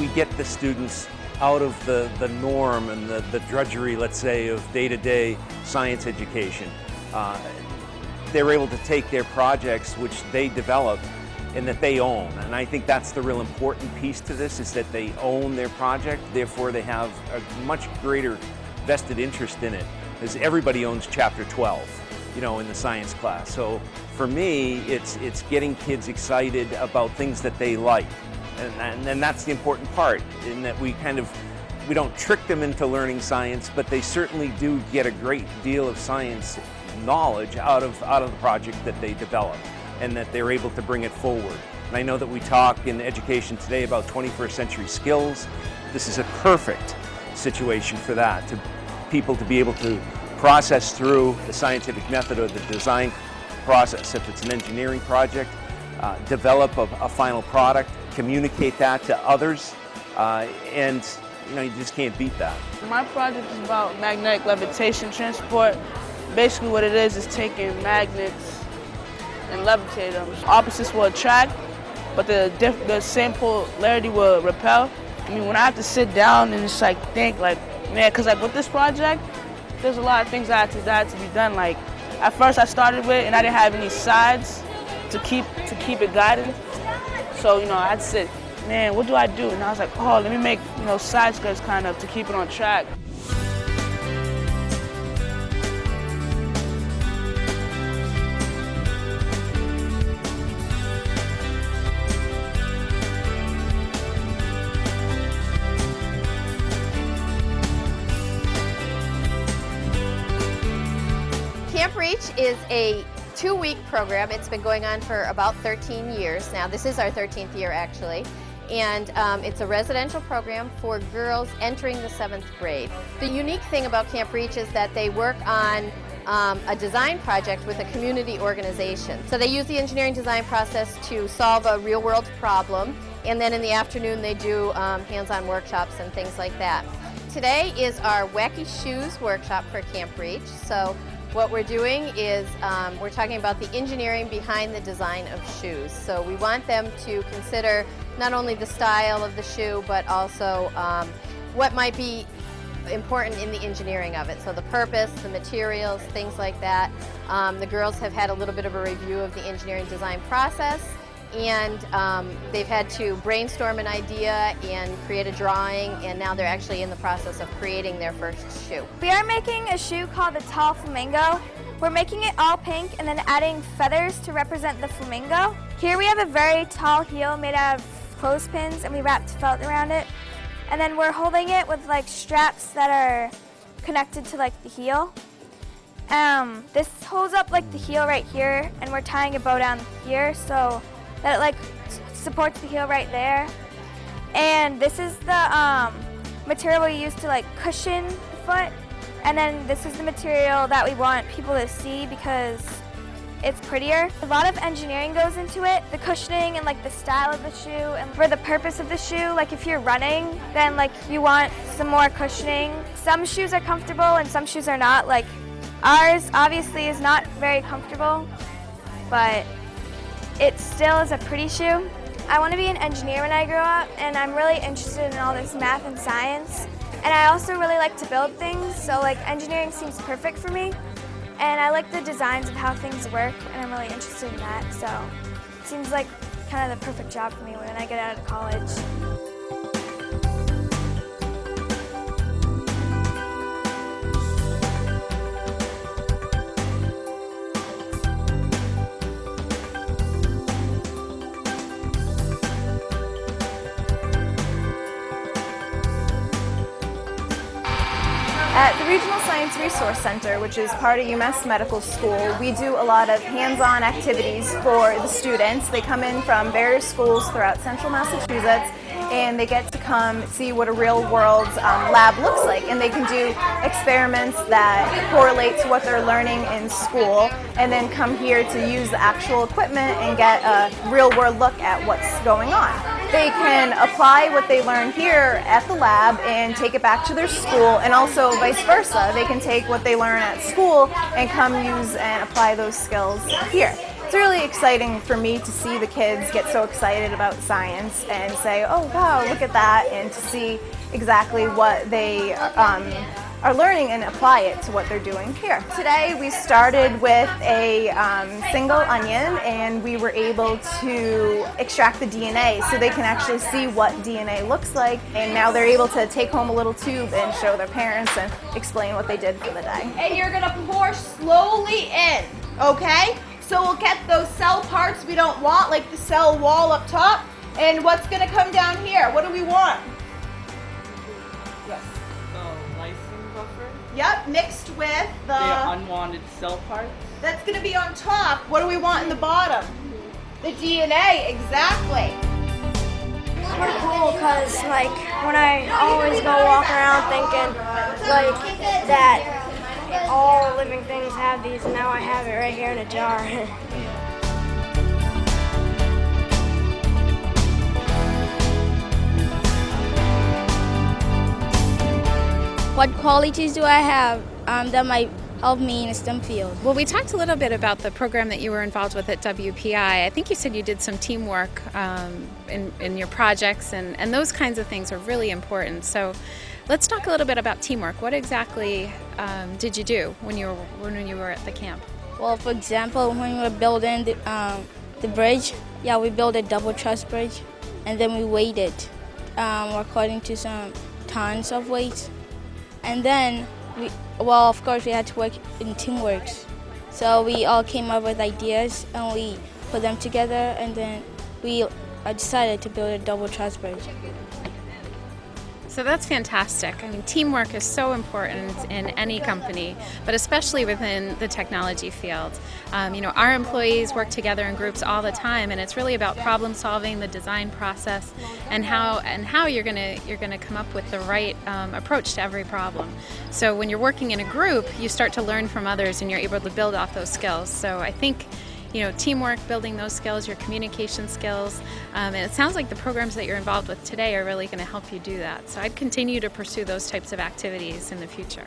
we get the students out of the norm and the drudgery, let's say, of day-to-day science education. They're able to take their projects, which they develop, and that they own. And I think that's the real important piece to this, is that they own their project, therefore they have a much greater vested interest in it, as everybody owns Chapter 12, you know, in the science class. So for me, it's getting kids excited about things that they like. And that's the important part, in that we don't trick them into learning science, but they certainly do get a great deal of science knowledge out of the project that they develop, and that they're able to bring it forward. And I know that we talk in education today about 21st century skills. This is a perfect situation for that, to people to be able to process through the scientific method or the design process. If it's an engineering project, develop a final product, communicate that to others, and you know, you just can't beat that. My project is about magnetic levitation transport. Basically what it is taking magnets and levitate them. Opposites will attract, but the same polarity will repel. I mean, when I have to sit down and just like think, like, man, because like with this project, there's a lot of things that had to be done. Like at first I started with, and I didn't have any sides to keep it guided. So, you know, I had to say, man, what do I do? And I was like, oh, let me make, you know, side skirts kind of to keep it on track. Camp Reach is a 2-week program. It's been going on for about 13 years now. This is our 13th year, actually. And it's a residential program for girls entering the 7th grade. The unique thing about Camp Reach is that they work on a design project with a community organization. So they use the engineering design process to solve a real-world problem, and then in the afternoon they do hands-on workshops and things like that. Today is our Wacky Shoes workshop for Camp Reach. So what we're doing is we're talking about the engineering behind the design of shoes. So we want them to consider not only the style of the shoe, but also what might be important in the engineering of it. So the purpose, the materials, things like that. The girls have had a little bit of a review of the engineering design process, and they've had to brainstorm an idea and create a drawing, and now they're actually in the process of creating their first shoe. We are making a shoe called the Tall Flamingo. We're making it all pink and then adding feathers to represent the flamingo. Here we have a very tall heel made out of clothespins, and we wrapped felt around it. And then we're holding it with like straps that are connected to like the heel. This holds up like the heel right here, and we're tying a bow down here so that it like supports the heel right there. And this is the material we use to like cushion the foot. And then this is the material that we want people to see because it's prettier. A lot of engineering goes into it, the cushioning and like the style of the shoe and for the purpose of the shoe. Like if you're running, then like you want some more cushioning. Some shoes are comfortable and some shoes are not. Like ours obviously is not very comfortable, but it still is a pretty shoe. I want to be an engineer when I grow up, and I'm really interested in all this math and science. And I also really like to build things, so like engineering seems perfect for me. And I like the designs of how things work, and I'm really interested in that. So it seems like kind of the perfect job for me when I get out of college. At the Regional Science Resource Center, which is part of UMass Medical School, we do a lot of hands-on activities for the students. They come in from various schools throughout central Massachusetts, and they get to come see what a real-world lab looks like. And they can do experiments that correlate to what they're learning in school, and then come here to use the actual equipment and get a real-world look at what's going on. They can apply what they learn here at the lab and take it back to their school, and also vice versa. They can take what they learn at school and come use and apply those skills here. it's really exciting for me to see the kids get so excited about science and say, oh wow, look at that, and to see exactly what they are learning and apply it to what they're doing here. Today we started with a single onion, and we were able to extract the DNA so they can actually see what DNA looks like, and now they're able to take home a little tube and show their parents and explain what they did for the day. And you're gonna pour slowly in, okay? So we'll get those cell parts we don't want, like the cell wall up top, and what's gonna come down here? What do we want? Yes. The lysine buffer. Yep, mixed with The unwanted cell parts. that's gonna be on top. What do we want in the bottom? The DNA, exactly. It's pretty cool because, like, when I always go walk around thinking, like, that all living things have these, and now I have it right here in a jar. What qualities do I have that might help me in a STEM field? Well, we talked a little bit about the program that you were involved with at WPI. I think you said you did some teamwork in your projects, and those kinds of things are really important. So let's talk a little bit about teamwork. What exactly did you do when you were at the camp? Well, for example, when we were building the bridge, we built a double truss bridge, and then we weighed it according to some tons of weight. And then, of course, we had to work in teamwork. So we all came up with ideas, and we put them together, and then we decided to build a double truss bridge. So that's fantastic. I mean, teamwork is so important in any company, but especially within the technology field. Our employees work together in groups all the time, and it's really about problem solving, the design process, and how you're gonna come up with the right approach to every problem. So when you're working in a group, you start to learn from others, and you're able to build off those skills. So I think, teamwork, building those skills, your communication skills, and it sounds like the programs that you're involved with today are really going to help you do that. So I'd continue to pursue those types of activities in the future.